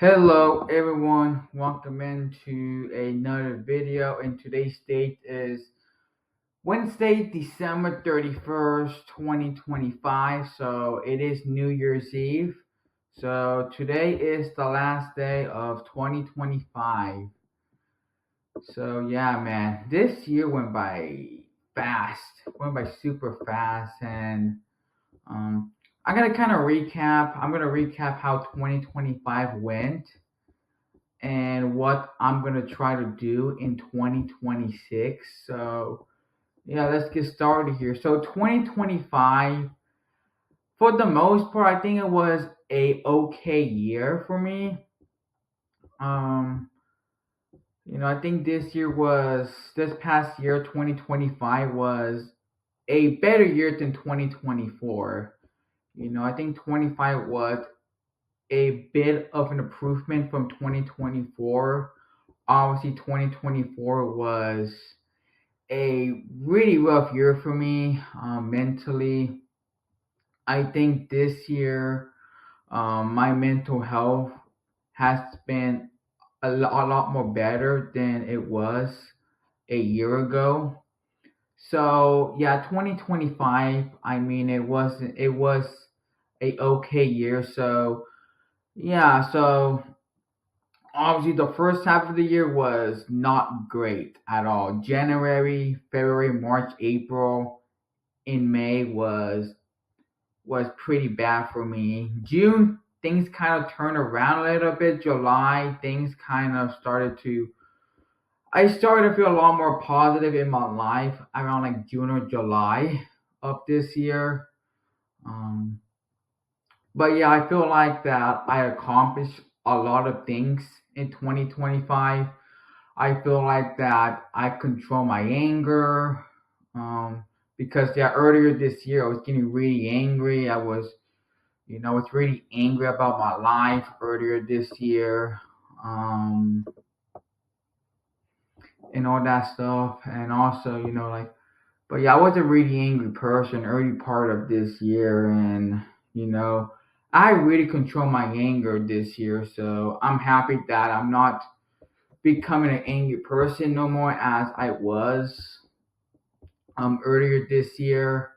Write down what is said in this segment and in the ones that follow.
Hello everyone, welcome into another video, and today's date is Wednesday, December 31st, 2025. So it is New Year's Eve. So today is the last day of 2025. So yeah, man, this year went by fast, went by super fast, and um, I'm gonna kind of recap. I'm gonna recap how 2025 went and what I'm gonna try to do in 2026. So yeah, let's get started here. So 2025, for the most part, I think it was a okay year for me. Um, I think this past year, 2025 was a better year than 2024. I think 25 was a bit of an improvement from 2024. Obviously, 2024 was a really rough year for me mentally. I think this year, my mental health has been a lot more better than it was a year ago. So yeah, 2025. I mean, it was a okay year. So yeah, so obviously the first half of the year was not great at all. January, February, March, April, in May was pretty bad for me. June, things kind of turned around a little bit. July, things kind of started to I started to feel a lot more positive in my life around like June or July of this year. Um, but yeah, I feel like that I accomplished a lot of things in 2025. I feel like that I control my anger. Um, because yeah, earlier this year I was getting really angry. I was really angry about my life earlier this year. Um, and all that stuff. And also, but yeah, I was a really angry person early part of this year, and you know, I really control my anger this year. So I'm happy that I'm not becoming an angry person no more as I was earlier this year.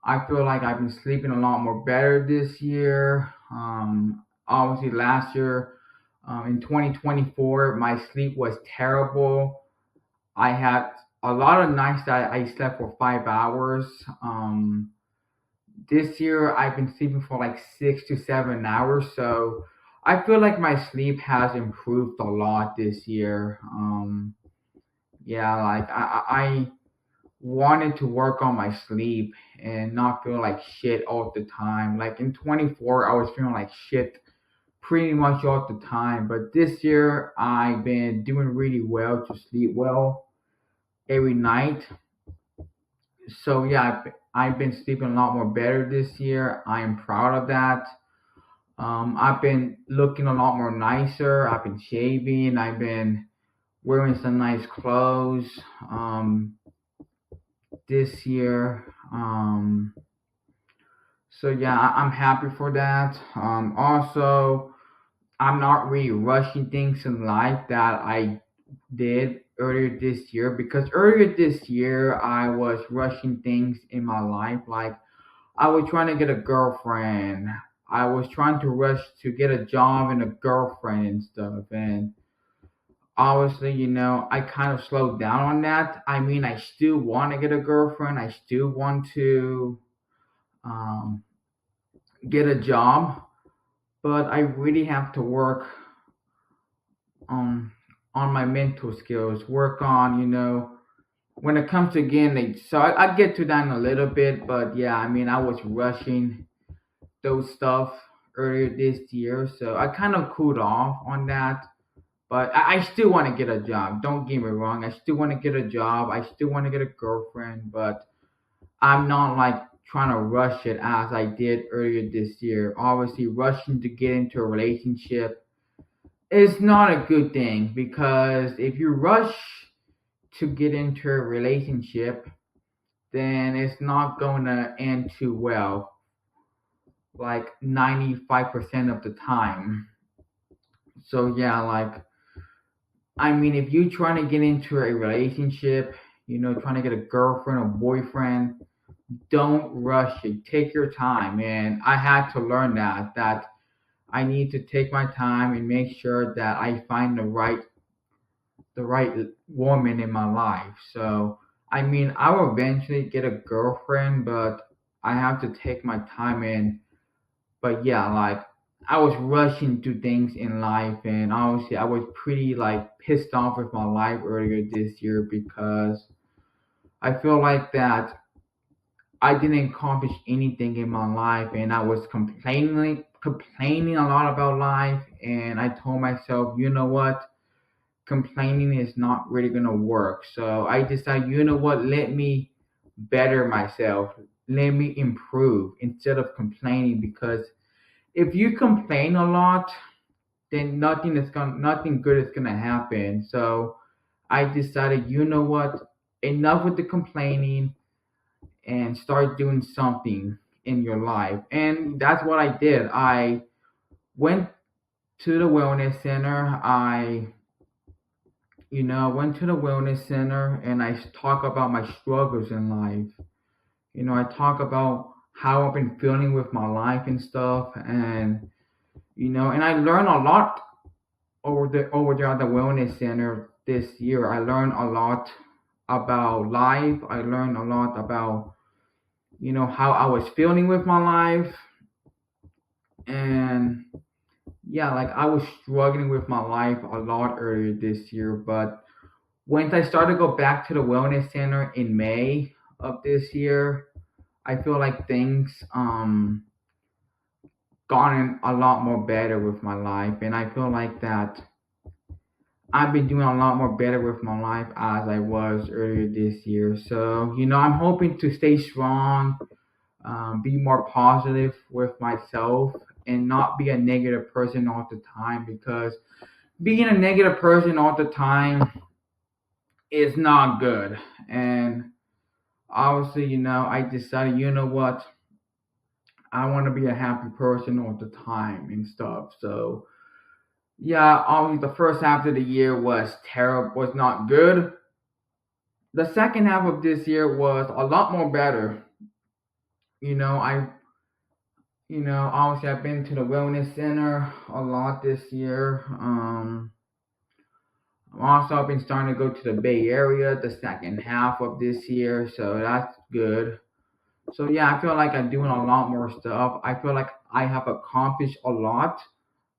I feel like I've been sleeping a lot more better this year. Obviously, last year in 2024, my sleep was terrible. I had a lot of nights that I slept for 5 hours. This year, I've been sleeping for like 6 to 7 hours. So I feel like my sleep has improved a lot this year. Yeah, like I wanted to work on my sleep and not feel like shit all the time. Like in 24, I was feeling like shit pretty much all the time. But this year, I've been doing really well to sleep well every night. So yeah, I've been sleeping a lot more better this year. I am proud of that. I've been looking a lot more nicer. I've been shaving. I've been wearing some nice clothes this year. So yeah, I'm happy for that. Also, I'm not really rushing things in life that I did earlier this year, because earlier this year I was rushing things in my life. Like I was trying to get a girlfriend. I was trying to rush to get a job and a girlfriend and stuff. And obviously, I kind of slowed down on that. I mean, I still want to get a girlfriend. I still want to um, get a job, but I really have to work on on my mental skills. Work on, when it comes to again. So I get to that in a little bit, but yeah, I mean, I was rushing those stuff earlier this year, so I kind of cooled off on that. But I still want to get a job. Don't get me wrong. I still want to get a job. I still want to get a girlfriend, but I'm not like trying to rush it as I did earlier this year. Obviously, rushing to get into a relationship is not a good thing, because if you rush to get into a relationship, then it's not going to end too well, like 95% of the time. So yeah, like I mean, if you're trying to get into a relationship, trying to get a girlfriend or boyfriend, don't rush it. Take your time. And I had to learn that I need to take my time and make sure that I find the right woman in my life. So I mean, I will eventually get a girlfriend, but I have to take my time in. But yeah, like I was rushing through things in life, and obviously I was pretty like pissed off with my life earlier this year because I feel like that I didn't accomplish anything in my life, and I was complaining a lot about life, and I told myself, you know what, complaining is not really gonna work. So I decided, you know what, let me better myself, let me improve instead of complaining because if you complain a lot, then nothing good is gonna happen. So I decided, you know what, enough with the complaining and start doing something in your life. And that's what I did. I went to the wellness center. Went to the wellness center and I talk about my struggles in life. I talk about how I've been feeling with my life and stuff, and I learned a lot over there at the wellness center this year. I learned a lot about life. I learned a lot about how I was feeling with my life, and yeah, like I was struggling with my life a lot earlier this year. But once I started to go back to the wellness center in May of this year, I feel like things gotten a lot more better with my life, and I feel like that I've been doing a lot more better with my life as I was earlier this year. So, I'm hoping to stay strong, be more positive with myself, and not be a negative person all the time because being a negative person all the time is not good. And obviously, I decided, you know what, I want to be a happy person all the time and stuff. So, yeah, obviously, the first half of the year was terrible, was not good. The second half of this year was a lot more better. You know, I obviously I've been to the wellness center a lot this year. Also I've been starting to go to the Bay Area the second half of this year, so that's good. So yeah, I feel like I'm doing a lot more stuff. I feel like I have accomplished a lot.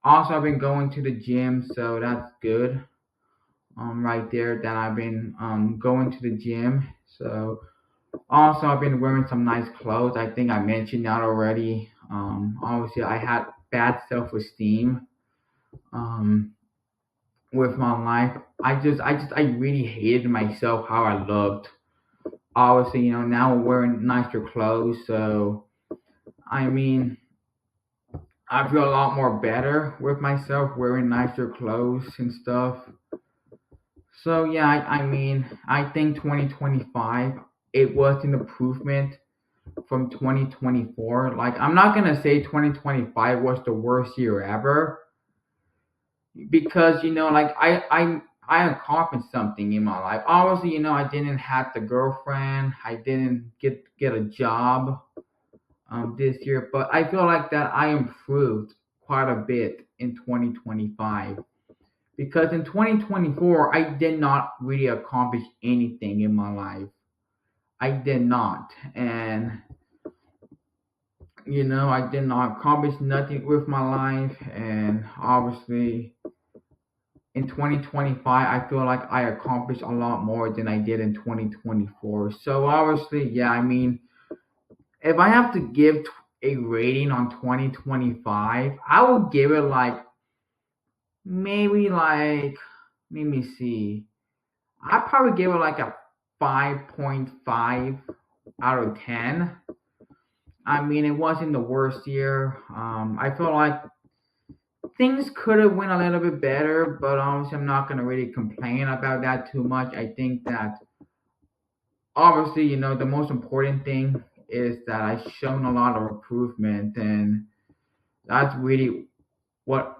Also I've been going to the gym, so that's good. Right there that I've been going to the gym. So also, I've been wearing some nice clothes. I think I mentioned that already. Obviously, I had bad self-esteem um, with my life. I really hated myself how I looked. Obviously, now I'm wearing nicer clothes, so I mean, I feel a lot more better with myself wearing nicer clothes and stuff. So yeah, I mean, I think 2025 it was an improvement from 2024. Like I'm not gonna say 2025 was the worst year ever because like I accomplished something in my life. Obviously, I didn't have the girlfriend. I didn't get a job this year, but I feel like that I improved quite a bit in 2025 because in 2024 I did not really accomplish anything in my life. I did not, and I did not accomplish nothing with my life, and obviously in 2025, I feel like I accomplished a lot more than I did in 2024. So obviously, yeah, I mean, if I have to give a rating on 2025, I would give it like maybe like let me see, I'd probably give it like a 5.5 out of 10. I mean, it wasn't the worst year. I feel like things could have went a little bit better, but obviously I'm not gonna really complain about that too much. I think that obviously, the most important thing is that I've shown a lot of improvement, and that's really what.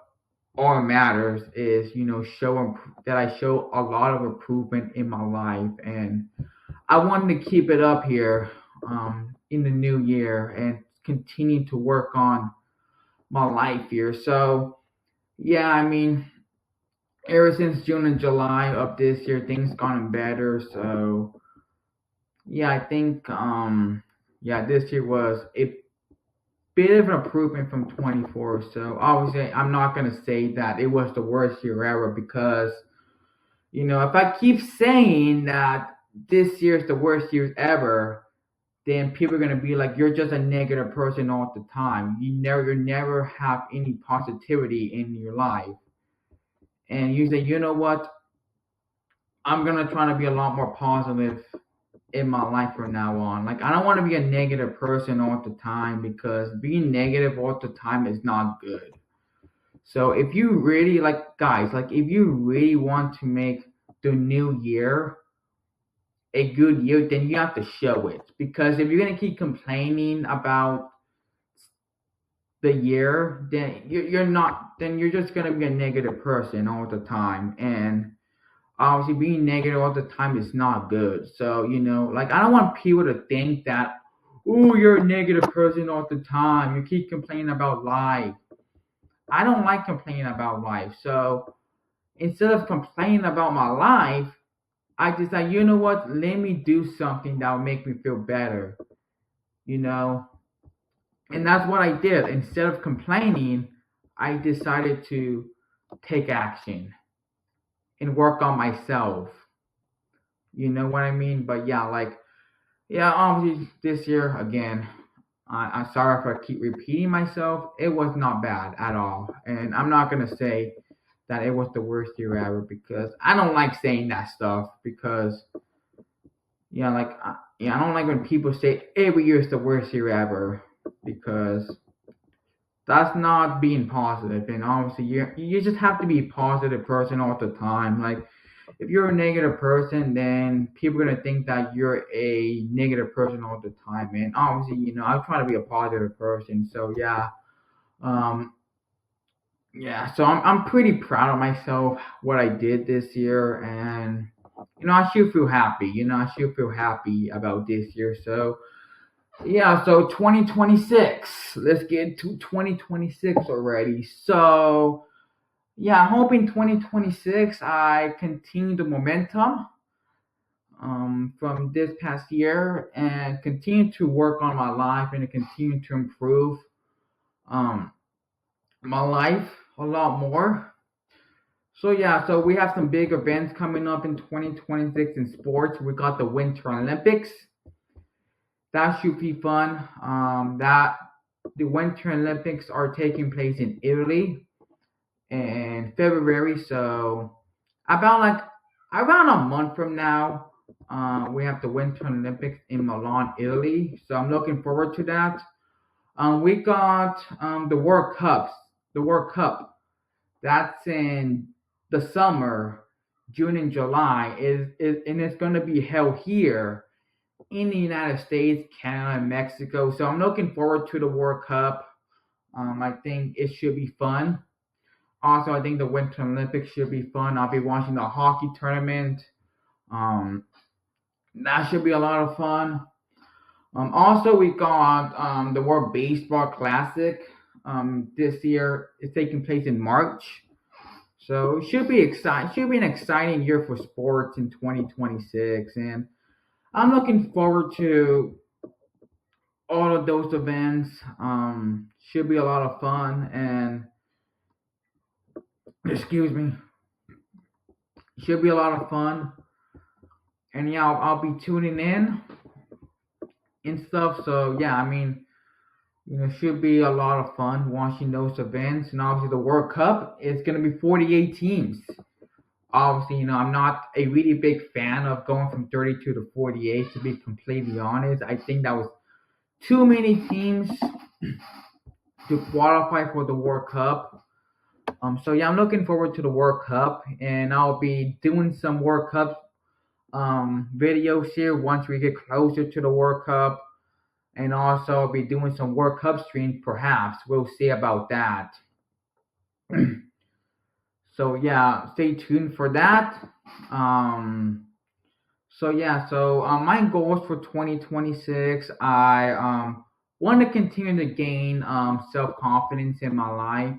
all that matters is that I show a lot of improvement in my life, and I wanted to keep it up here in the new year and continue to work on my life here. So yeah, I mean, ever since June and July of this year, things gotten better. So yeah, I think yeah, this year was a bit of an improvement from 24. So obviously, I'm not gonna say that it was the worst year ever because if I keep saying that this year is the worst year ever, then people are gonna be like, you're just a negative person all the time. You never have any positivity in your life. And you say, you know what? I'm gonna try to be a lot more positive in my life from now on. Like I don't want to be a negative person all the time because being negative all the time is not good. So if you really like guys, like if you really want to make the new year a good year, then you have to show it. Because if you're gonna keep complaining about the year, then you're not. Then you're just gonna be a negative person all the time, and obviously being negative all the time is not good. So, like I don't want people to think that, oh, you're a negative person all the time. You keep complaining about life. I don't like complaining about life. So instead of complaining about my life, I just like, you know what? Let me do something that will make me feel better, you know? And that's what I did. Instead of complaining, I decided to take action and work on myself. You know what I mean? But yeah, like yeah, obviously this year again, I'm sorry if I keep repeating myself. It was not bad at all, and I'm not gonna say that it was the worst year ever because I don't like saying that stuff because yeah, like yeah, I don't like when people say every year is the worst year ever because that's not being positive. And obviously, you just have to be a positive person all the time. Like if you're a negative person, then people are gonna think that you're a negative person all the time. And obviously, I'm trying to be a positive person. So um, yeah. So I'm pretty proud of myself what I did this year, and I should feel happy. I should feel happy about this year. So yeah. So 2026. Let's get to 2026 already. So yeah, I'm hoping 2026 I continue the momentum from this past year and continue to work on my life and to continue to improve um, my life a lot more. So yeah, so we have some big events coming up in 2026 in sports. We got the Winter Olympics. That should be fun. That the Winter Olympics are taking place in Italy in February. So about like around a month from now, we have the Winter Olympics in Milan, Italy. So I'm looking forward to that. We got the World Cups. The World Cup. That's in the summer, June and July. Is and it's going to be held here in the United States, Canada, and Mexico. So I'm looking forward to the World Cup. I think it should be fun. Also, I think the Winter Olympics should be fun. I'll be watching the hockey tournament. Um, that should be a lot of fun. Also, we got the World Baseball Classic. This year it's taking place in March, so it should be exciting. Should be an exciting year for sports in 2026, and I'm looking forward to all of those events. Should be a lot of fun, and excuse me, should be a lot of fun. And yeah, I'll be tuning in and stuff. So yeah, I mean, should be a lot of fun watching those events. And obviously, the World Cup is going to be 48 teams. Obviously, I'm not a really big fan of going from 32 to 48. To be completely honest, I think that was too many teams to qualify for the World Cup. So yeah, I'm looking forward to the World Cup, and I'll be doing some World Cup videos here once we get closer to the World Cup, and also I'll be doing some World Cup streams. Perhaps we'll see about that. So yeah, stay tuned for that. Um, my goals for 2026, I want to continue to gain self confidence in my life.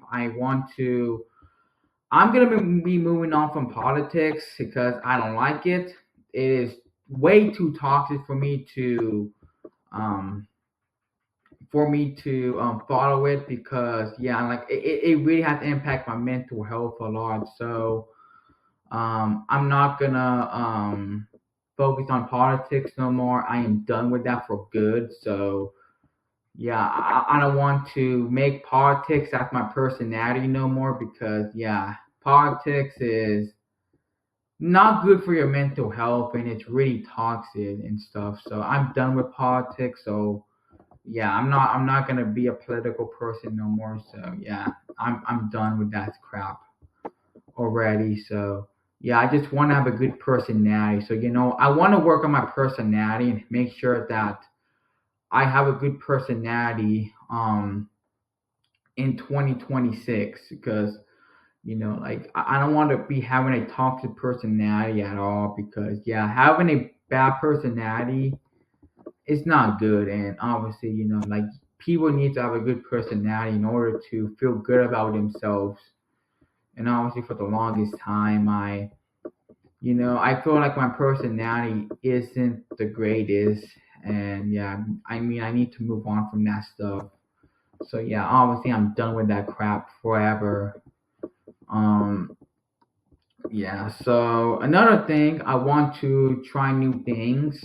I'm gonna be moving on from politics because I don't like it. It is way too toxic um for me to follow it because yeah, like it really has to impact my mental health a lot. So I'm not gonna focus on politics no more. I am done with that for good. So yeah, I don't want to make politics as my personality no more because yeah, politics is not good for your mental health and it's really toxic and stuff. So I'm done with politics. So yeah, I'm not gonna be a political person no more. So yeah, I'm done with that crap already. So yeah, I just want to have a good personality. So I want to work on my personality and make sure that I have a good personality in 2026 because like I don't want to be having a toxic personality at all because yeah, having a bad personality is not good. And obviously like people need to have a good personality in order to feel good about themselves. And obviously for the longest time I feel like my personality isn't the greatest, and yeah, I mean, I need to move on from that stuff. So yeah, obviously, I'm done with that crap forever. Um, yeah. So another thing, I want to try new things.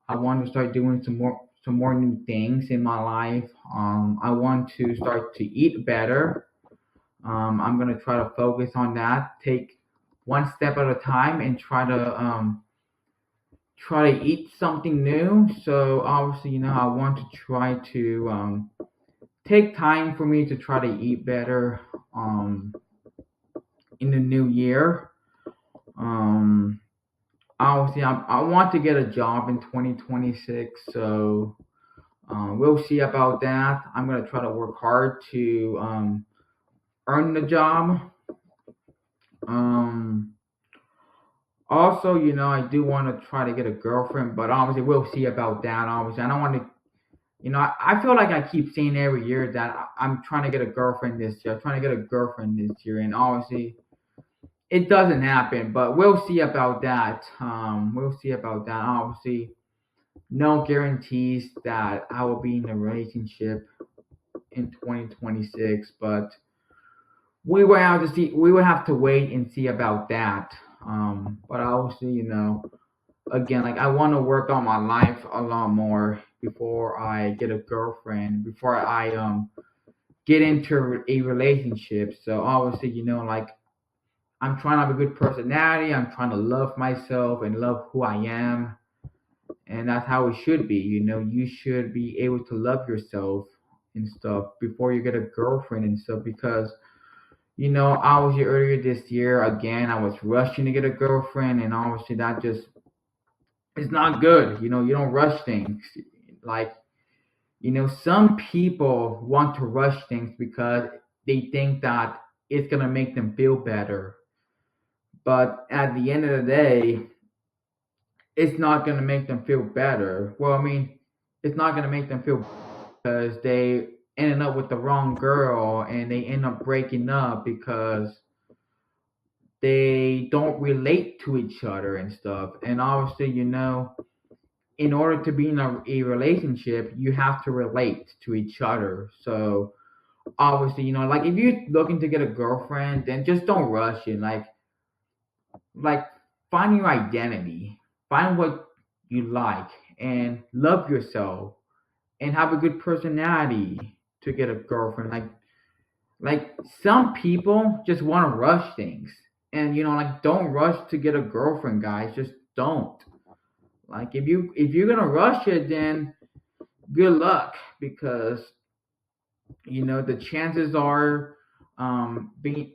I want to start doing some more new things in my life. I want to start to eat better. I'm gonna try to focus on that. Take one step at a time and try to eat something new. So obviously, I want to try to take time for me to try to eat better um, in the new year. Um, obviously, I want to get a job in 2026. So we'll see about that. I'm gonna try to work hard to earn the job. Um, Also, I do want to try to get a girlfriend, but obviously we'll see about that. Obviously, I don't want to. I feel like I keep saying every year that I'm trying to get a girlfriend this year. I'm trying to get a girlfriend this year, and obviously it doesn't happen. But we'll see about that. We'll see about that. Obviously, no guarantees that I will be in a relationship in 2026, but we will have to see. We will have to wait and see about that. But obviously, again, like I want to work on my life a lot more before I get a girlfriend, before I get into a relationship. So obviously, like I'm trying to have a good personality. I'm trying to love myself and love who I am, and that's how it should be. You should be able to love yourself and stuff before you get a girlfriend and stuff because. Obviously earlier this year, again, I was rushing to get a girlfriend, and obviously that just it's not good. You don't rush things. Like, some people want to rush things because they think that it's going to make them feel better. But at the end of the day, it's not going to make them feel better. Well, I mean, it's not going to make them feel because they ended up with the wrong girl and they end up breaking up because they don't relate to each other and stuff. And obviously, in order to be in a relationship, you have to relate to each other. So obviously, like if you're looking to get a girlfriend, then just don't rush it. Like find your identity, find what you like, and love yourself, and have a good personality to get a girlfriend. Like some people just want to rush things, and like don't rush to get a girlfriend, guys. Just don't. Like if you're gonna rush it, then good luck because the chances are being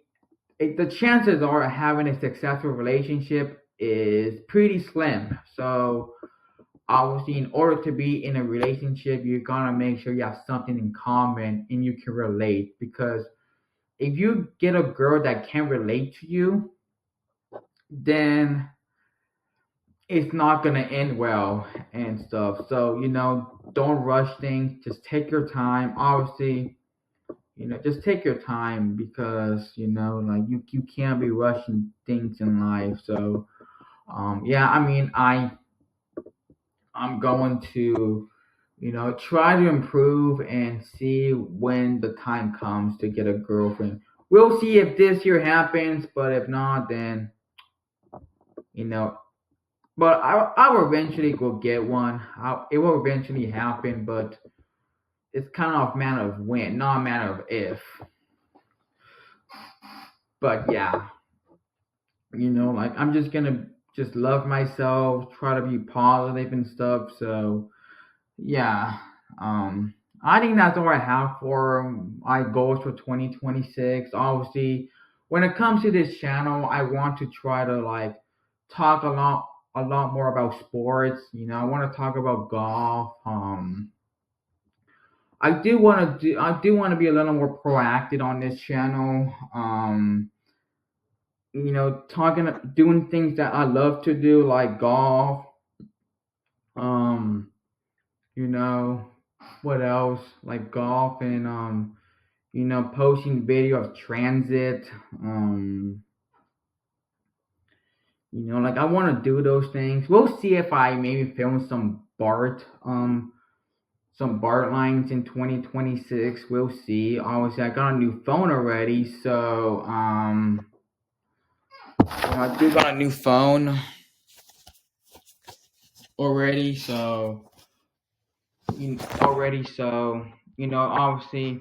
the chances are having a successful relationship is pretty slim. So obviously in order to be in a relationship you're gonna make sure you have something in common and you can relate because if you get a girl that can relate to you, then it's not gonna end well and stuff. So, don't rush things. Just take your time. Obviously, just take your time because like you can't be rushing things in life. So, yeah, I mean, I'm going to try to improve and see when the time comes to get a girlfriend. We'll see if this year happens, but if not, then you know. But I will eventually go get one. It will eventually happen, but it's kind of a matter of when, not a matter of if. But yeah, like I'm just gonna just love myself, try to be positive and stuff. So yeah, I think that's all I have for my goals for 2026. Obviously, when it comes to this channel, I want to try to like talk a lot more about sports. I want to talk about golf. I do want to be a little more proactive on this channel. Doing things that I love to do, like golf. Um, you know, what else? Like golf and posting video of transit. Like I want to do those things. We'll see if I maybe film some BART lines in 2026. We'll see. Obviously, I got a new phone already, so I do got a new phone already, so obviously,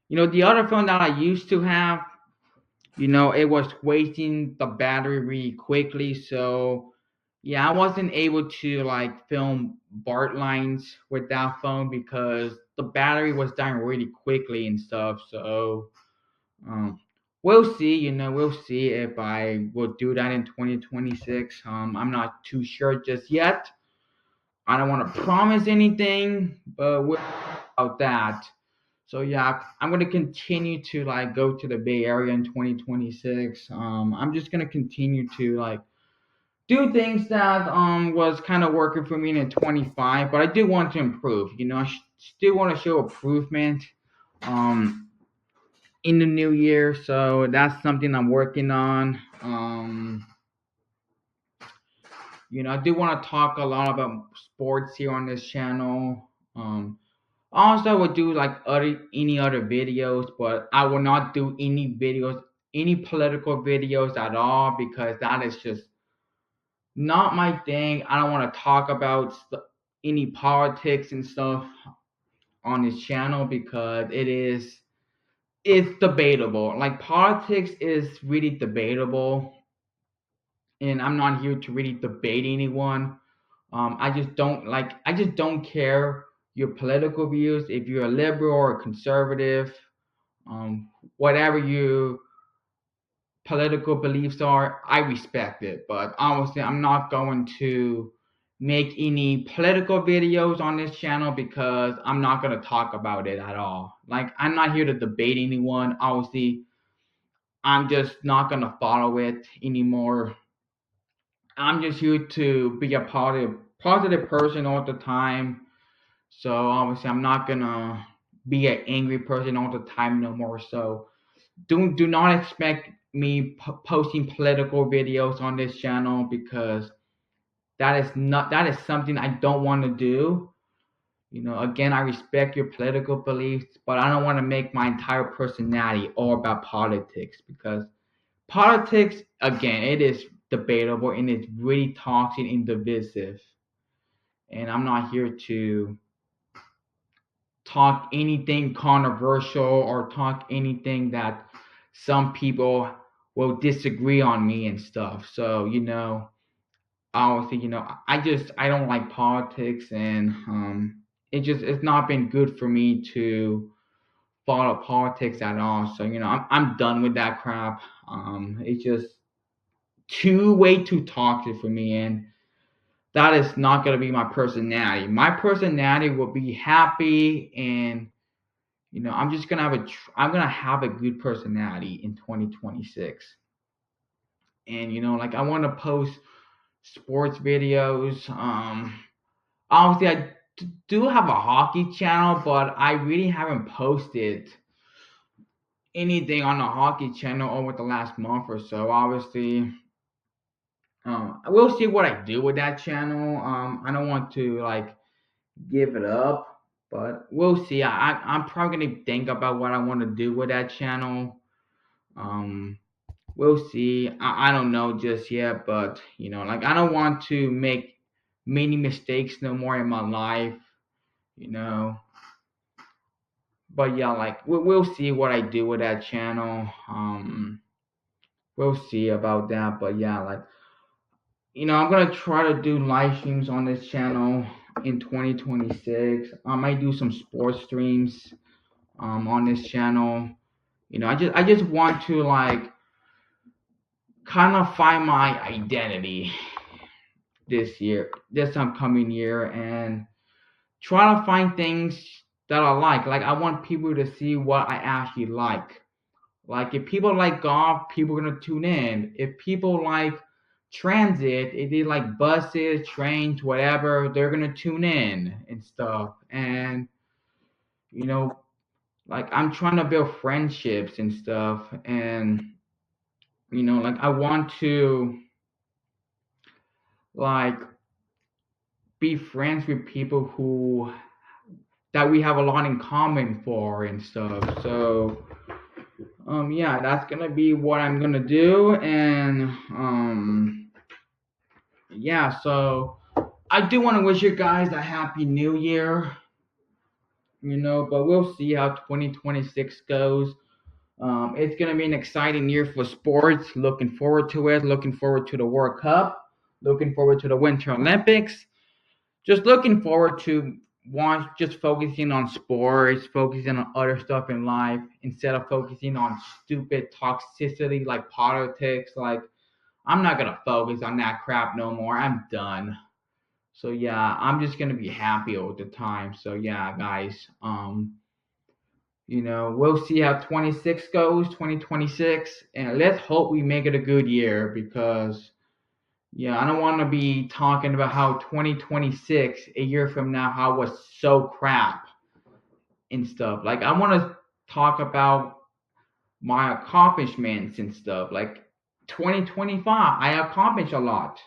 the other phone that I used to have, it was wasting the battery really quickly. So yeah, I wasn't able to like film BART lines with that phone because the battery was dying really quickly and stuff. So um, we'll see. We'll see if I will do that in 2026. I'm not too sure just yet. I don't want to promise anything, but we'll see about that. So yeah, I'm gonna continue to like go to the Bay Area in 2026. I'm just gonna continue to like do things that was kind of working for me in 25, but I do want to improve. I still want to show improvement um in the new year, so that's something I'm working on. I do want to talk a lot about sports here on this channel. Also, I would do like any other videos, but I will not do any political videos at all because that is just not my thing. I don't want to talk about any politics and stuff on this channel because it's debatable. Like politics is really debatable, and I'm not here to really debate anyone. I just don't care your political views. If you're a liberal or a conservative, whatever your political beliefs are, I respect it. But obviously, I'm not going to make any political videos on this channel because I'm not going to talk about it at all. Like, I'm not here to debate anyone. Obviously, I'm just not going to follow it anymore. I'm just here to be a positive person all the time. So obviously, I'm not gonna be an angry person all the time no more. So do not expect me posting political videos on this channel because that is something I don't want to do. Again, I respect your political beliefs, but I don't want to make my entire personality all about politics because politics, again, it is debatable and it's really toxic and divisive. And I'm not here to talk anything controversial or talk anything that some people will disagree on me and stuff. So, obviously, I don't like politics and it's not been good for me to follow politics at all. So, I'm done with that crap. It's just way too toxic for me, and that is not going to be my personality. My personality will be happy and I'm just gonna I'm gonna have a good personality in 2026. And like I want to post sports videos. Obviously I do have a hockey channel, but I really haven't posted anything on the hockey channel over the last month or so. Obviously, we'll see what I do with that channel. I don't want to like give it up, but we'll see. I'm probably gonna think about what I want to do with that channel. Um, we'll see. I don't know just yet, but like I don't want to make many mistakes no more in my life. You know, but yeah, like we'll see what I do with that channel. We'll see about that, but yeah, like I'm gonna try to do live streams on this channel in 2026. I might do some sports streams on this channel. I just want to like kind of find my identity this upcoming year, and try to find things that I like. Like I want people to see what I actually like. Like if people like golf, people are gonna tune in. If people like transit, if they like buses, trains, whatever, they're gonna tune in and stuff. And you know, like I'm trying to build friendships and stuff. And like I want to like be friends with people who that we have a lot in common for and stuff. So yeah, that's gonna be what I'm gonna do. And yeah, so I do want to wish you guys a happy new year. But we'll see how 2026 goes. It's gonna be an exciting year for sports. Looking forward to it. Looking forward to the World Cup. Looking forward to the Winter Olympics. Just looking forward to just focusing on sports, focusing on other stuff in life instead of focusing on stupid toxicity like politics. Like I'm not gonna focus on that crap no more. I'm done. So yeah, I'm just gonna be happy all the time. So yeah, guys. We'll see how 26 goes, 2026, and let's hope we make it a good year because yeah, I don't want to be talking about how 2026 a year from now how it was so crap and stuff. Like I want to talk about my accomplishments and stuff. Like 2025, I accomplished a lot,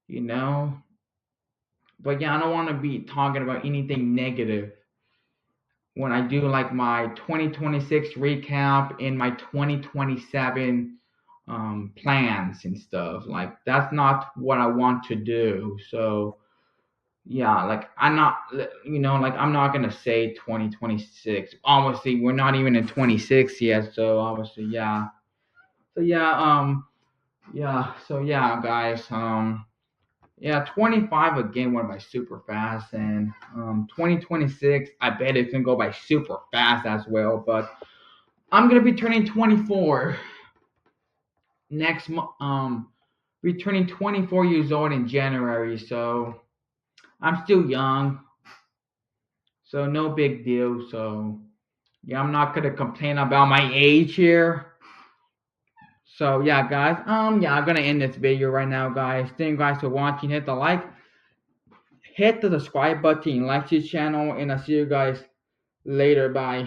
you know. But yeah, I don't want to be talking about anything negative when I do like my 2026 recap and my 2027 plans and stuff. Like that's not what I want to do. So yeah, like I'm not, like I'm not gonna say 2026. Obviously, we're not even in 26 yet. So obviously, yeah. So yeah, yeah. So yeah, guys. Yeah, 25 again went by super fast, and 2026 I bet it's gonna go by super fast as well. But I'm gonna be turning 24 next month. Be turning 24 years old in January, so I'm still young, so no big deal. So yeah, I'm not gonna complain about my age here. So yeah, guys. Yeah, I'm gonna end this video right now, guys. Thank you guys for watching. Hit the like. Hit the subscribe button, like this channel, and I'll see you guys later. Bye.